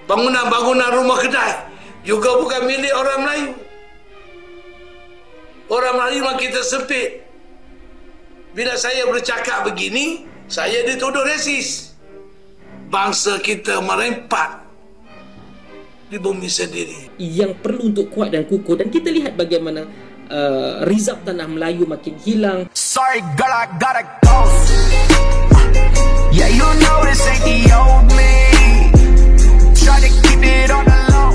bangunan-bangunan rumah kedai juga bukan milik orang Melayu. Orang Melayu makin tersempit. Bila saya bercakap begini, saya dituduh resis. Bangsa kita merempat di bumi sendiri. Yang perlu untuk kuat dan kukuh, dan kita lihat bagaimana rizab tanah Melayu makin hilang. Sorry girl, I gotta go. Yeah, you know this ain't the old me. Try to keep it on the low.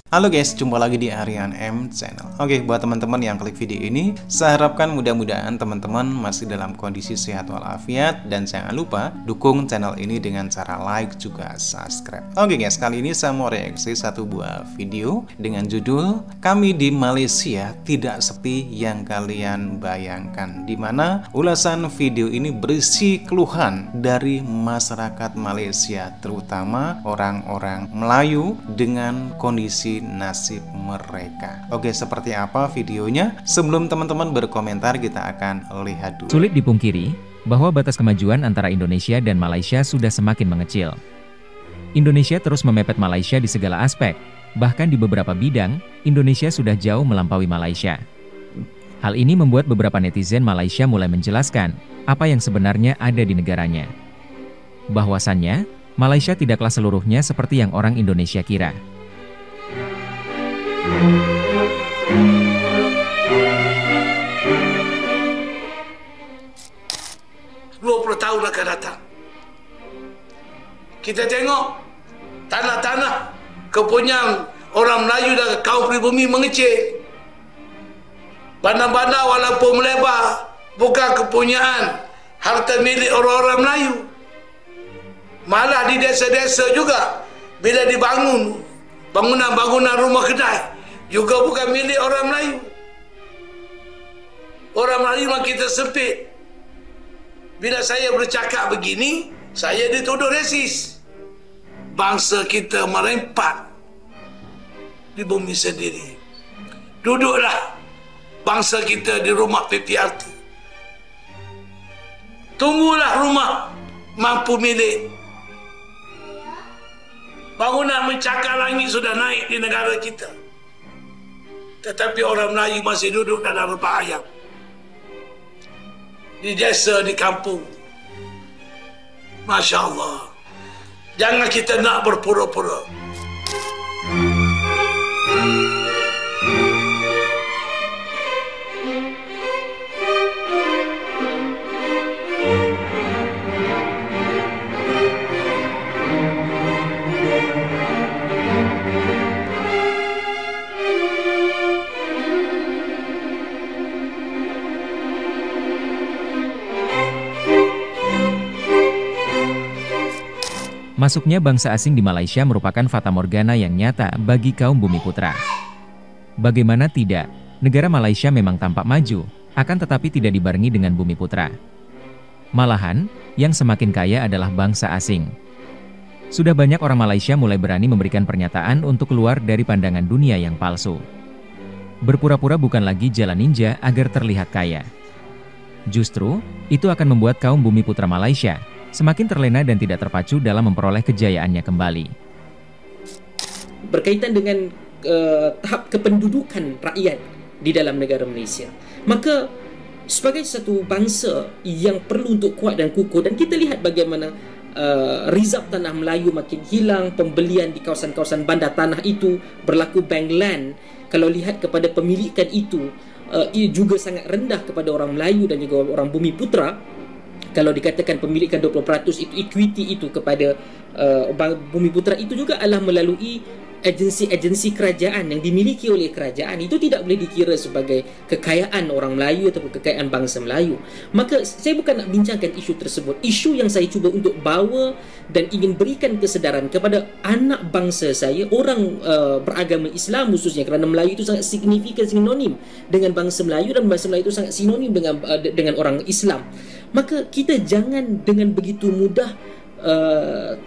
Halo guys, jumpa lagi di Aryan M Channel. Oke, buat teman-teman yang klik video ini, saya harapkan mudah-mudahan teman-teman masih dalam kondisi sehat walafiat, dan jangan lupa dukung channel ini dengan cara like juga subscribe. Oke guys, kali ini saya mau reaksi satu buah video dengan judul "Kami di Malaysia Tidak Seperti Yang Kalian Bayangkan", dimana ulasan video ini berisi keluhan dari masyarakat Malaysia, terutama orang-orang Melayu dengan kondisi nasib mereka. Oke, seperti apa videonya? Sebelum teman-teman berkomentar, kita akan lihat dulu. Sulit dipungkiri bahwa batas kemajuan antara Indonesia dan Malaysia sudah semakin mengecil. Indonesia terus memepet Malaysia di segala aspek, bahkan di beberapa bidang, Indonesia sudah jauh melampaui Malaysia. Hal ini membuat beberapa netizen Malaysia mulai menjelaskan apa yang sebenarnya ada di negaranya. Bahwasannya, Malaysia tidaklah seluruhnya seperti yang orang Indonesia kira. 20 tahun akan datang, kita tengok tanah-tanah kepunyaan orang Melayu dan kaum pribumi mengecil. Bandar-bandar walaupun melebar, bukan kepunyaan harta milik orang-orang Melayu. Malah di desa-desa juga, bila dibangun bangunan-bangunan rumah kedai juga bukan milik orang Melayu. Orang Melayu makin tersempit. Bila saya bercakap begini, saya dituduh resis. Bangsa kita merempat di bumi sendiri. Duduklah bangsa kita di rumah PPRT. Tunggulah rumah mampu milik. Bangunan mencakar langit sudah naik di negara kita, tetapi orang Melayu masih duduk dalam rebah ayam di desa, di kampung. Masya Allah. Jangan kita nak berpura-pura. Masuknya bangsa asing di Malaysia merupakan fatamorgana yang nyata bagi kaum bumi putra. Bagaimana tidak, negara Malaysia memang tampak maju, akan tetapi tidak dibarengi dengan bumi putra. Malahan, yang semakin kaya adalah bangsa asing. Sudah banyak orang Malaysia mulai berani memberikan pernyataan untuk keluar dari pandangan dunia yang palsu. Berpura-pura bukan lagi jalan ninja agar terlihat kaya. Justru, itu akan membuat kaum bumi putra Malaysia semakin terlena dan tidak terpacu dalam memperoleh kejayaannya kembali. Berkaitan dengan tahap kependudukan rakyat di dalam negara Malaysia, maka sebagai satu bangsa yang perlu untuk kuat dan kukuh, dan kita lihat bagaimana rizab tanah Melayu makin hilang, pembelian di kawasan-kawasan bandar tanah itu berlaku bank land. Kalau lihat kepada pemilikan itu, ia juga sangat rendah kepada orang Melayu dan juga orang bumi putra. Kalau dikatakan pemilikan 20% itu equity itu kepada bumi putra, itu juga adalah melalui agensi-agensi kerajaan yang dimiliki oleh kerajaan. Itu tidak boleh dikira sebagai kekayaan orang Melayu ataupun kekayaan bangsa Melayu. Maka saya bukan nak bincangkan isu tersebut. Isu yang saya cuba untuk bawa dan ingin berikan kesedaran kepada anak bangsa saya, orang beragama Islam khususnya, kerana Melayu itu sangat signifikan, sinonim dengan bangsa Melayu, dan bangsa Melayu itu sangat sinonim dengan orang Islam. Maka kita jangan dengan begitu mudah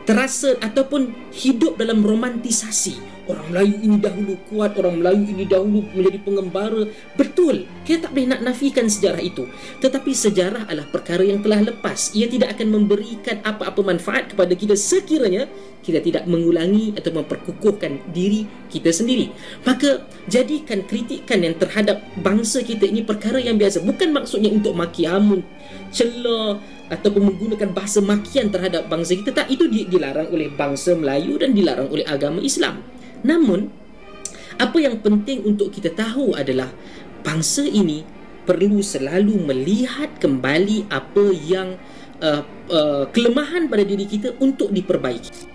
terasa ataupun hidup dalam romantisasi. Orang Melayu ini dahulu kuat, orang Melayu ini dahulu menjadi pengembara. Betul, kita tak boleh nak nafikan sejarah itu. Tetapi sejarah adalah perkara yang telah lepas. Ia tidak akan memberikan apa-apa manfaat kepada kita sekiranya kita tidak mengulangi atau memperkukuhkan diri kita sendiri. Maka jadikan kritikan yang terhadap bangsa kita ini perkara yang biasa. Bukan maksudnya untuk maki hamun, celah ataupun menggunakan bahasa makian terhadap bangsa kita. Tak, itu dilarang oleh bangsa Melayu dan dilarang oleh agama Islam. Namun, apa yang penting untuk kita tahu adalah bangsa ini perlu selalu melihat kembali apa yang kelemahan pada diri kita untuk diperbaiki.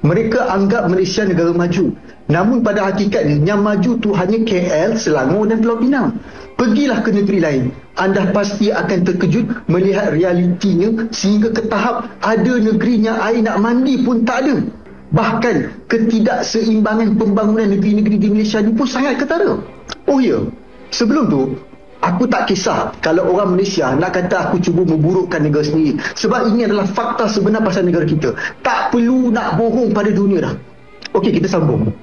Mereka anggap Malaysia negara maju. Namun pada hakikatnya yang maju tu hanya KL, Selangor dan Pulau Pinang. Pergilah ke negeri lain, anda pasti akan terkejut melihat realitinya sehingga ke tahap ada negerinya air nak mandi pun tak ada. Bahkan ketidakseimbangan pembangunan negeri-negeri di Malaysia ni pun sangat ketara. Oh ya, sebelum tu aku tak kisah kalau orang Malaysia nak kata aku cuba memburukkan negara sendiri, sebab ini adalah fakta sebenar pasal negara kita. Tak perlu nak bohong pada dunia dah. Okey, kita sambung.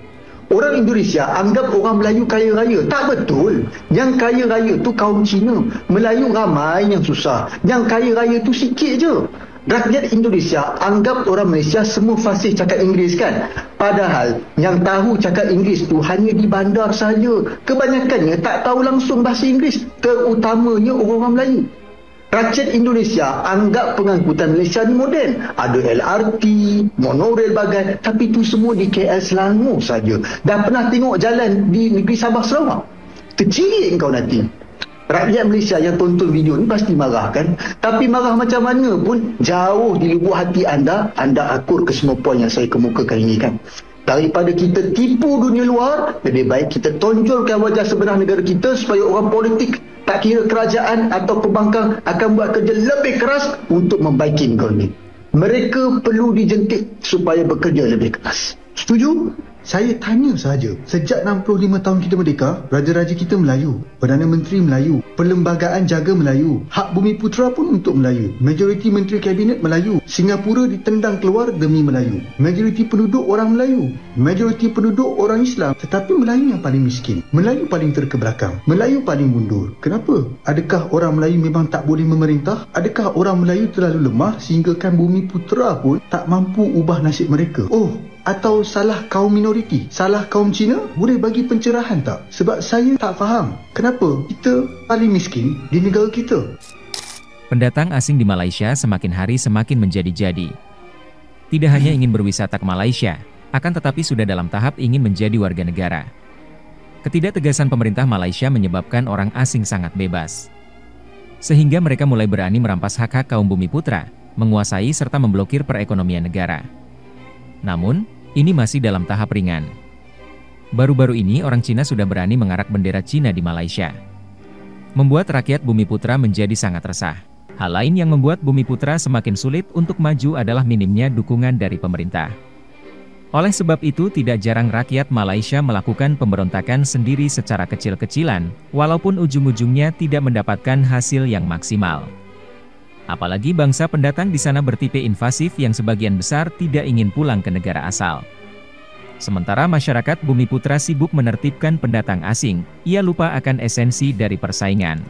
Orang Indonesia anggap orang Melayu kaya raya. Tak betul. Yang kaya raya tu kaum Cina. Melayu ramai yang susah. Yang kaya raya tu sikit je. Rakyat Indonesia anggap orang Malaysia semua fasih cakap Inggeris kan? Padahal yang tahu cakap Inggeris tu hanya di bandar saja. Kebanyakannya tak tahu langsung bahasa Inggeris, terutamanya orang-orang Melayu. Rakyat Indonesia anggap pengangkutan Malaysia ni moden. Ada LRT, monorail bagai, tapi itu semua di KL Selangor saja. Dah pernah tengok jalan di negeri Sabah Sarawak? Tercirit kau nanti. Rakyat Malaysia yang tonton video ni pasti marah kan? Tapi marah macam mana pun jauh di lubuk hati anda akur ke semua poin yang saya kemukakan ini kan. Daripada kita tipu dunia luar, lebih baik kita tonjolkan wajah sebenar negara kita supaya orang politik, tak kira kerajaan atau pembangkang, akan buat kerja lebih keras untuk membaiki negara ini. Mereka perlu dijentik supaya bekerja lebih keras. Setuju? Saya tanya saja, sejak 65 tahun kita merdeka, raja-raja kita Melayu, Perdana Menteri Melayu, perlembagaan jaga Melayu, hak bumi putera pun untuk Melayu, majoriti menteri kabinet Melayu, Singapura ditendang keluar demi Melayu, majoriti penduduk orang Melayu, majoriti penduduk orang Islam, tetapi Melayu yang paling miskin, Melayu paling terkebelakang, Melayu paling mundur. Kenapa? Adakah orang Melayu memang tak boleh memerintah? Adakah orang Melayu terlalu lemah sehingga kan bumi putera pun tak mampu ubah nasib mereka? Oh, atau salah kaum minoriti, salah kaum Cina? Boleh bagi pencerahan tak? Sebab saya tak faham kenapa kita paling miskin di negara kita. Pendatang asing di Malaysia semakin hari semakin menjadi-jadi. Tidak hanya ingin berwisata ke Malaysia, akan tetapi sudah dalam tahap ingin menjadi warga negara. Ketidaktegasan pemerintah Malaysia menyebabkan orang asing sangat bebas. Sehingga mereka mulai berani merampas hak-hak kaum bumi putra, menguasai serta memblokir perekonomian negara. Namun, ini masih dalam tahap ringan. Baru-baru ini orang Cina sudah berani mengarak bendera Cina di Malaysia. Membuat rakyat bumi putra menjadi sangat resah. Hal lain yang membuat bumi putra semakin sulit untuk maju adalah minimnya dukungan dari pemerintah. Oleh sebab itu tidak jarang rakyat Malaysia melakukan pemberontakan sendiri secara kecil-kecilan, walaupun ujung-ujungnya tidak mendapatkan hasil yang maksimal. Apalagi bangsa pendatang di sana bertipe invasif yang sebagian besar tidak ingin pulang ke negara asal. Sementara masyarakat bumi putra sibuk menertibkan pendatang asing, ia lupa akan esensi dari persaingan.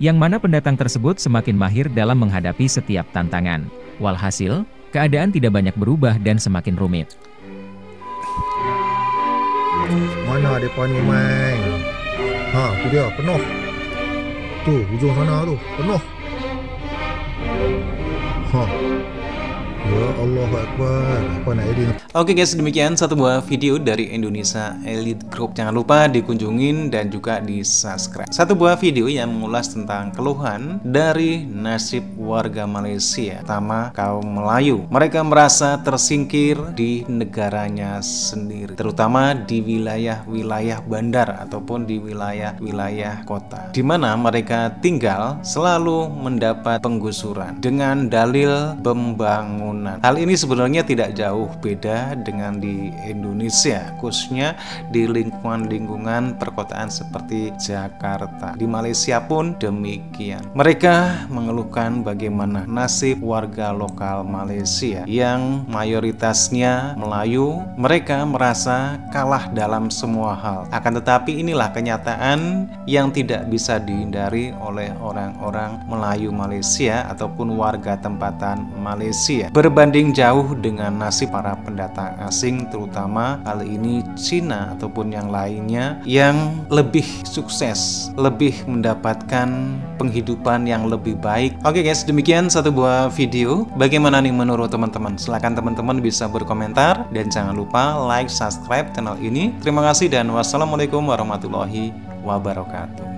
Yang mana pendatang tersebut semakin mahir dalam menghadapi setiap tantangan. Walhasil, keadaan tidak banyak berubah dan semakin rumit. Mana depan ni main? Tu dia, penuh. Tu, ujung sana tu, penuh. Ya Allah Akbar. Apa nak edit? Oke guys, demikian satu buah video dari Indonesia Elite Group. Jangan lupa dikunjungin dan juga di subscribe. Satu buah video yang mengulas tentang keluhan dari nasib warga Malaysia, terutama kaum Melayu. Mereka merasa tersingkir di negaranya sendiri, terutama di wilayah-wilayah bandar ataupun di wilayah-wilayah kota, di mana mereka tinggal selalu mendapat penggusuran dengan dalil pembangunan pembangunan. Hal ini sebenarnya tidak jauh beda dengan di Indonesia, khususnya di lingkungan perkotaan seperti Jakarta. Di Malaysia pun demikian. Mereka mengeluhkan bagaimana nasib warga lokal Malaysia yang mayoritasnya Melayu. Mereka merasa kalah dalam semua hal. Akan tetapi inilah kenyataan yang tidak bisa dihindari oleh orang-orang Melayu Malaysia ataupun warga tempatan Malaysia. Berbanding jauh dengan nasib para pendatang asing, terutama kali ini Cina ataupun yang lainnya yang lebih sukses, lebih mendapatkan penghidupan yang lebih baik. Oke guys, demikian satu buah video. Bagaimana nih menurut teman-teman? Silahkan teman-teman bisa berkomentar dan jangan lupa like, subscribe channel ini. Terima kasih dan wassalamualaikum warahmatullahi wabarakatuh.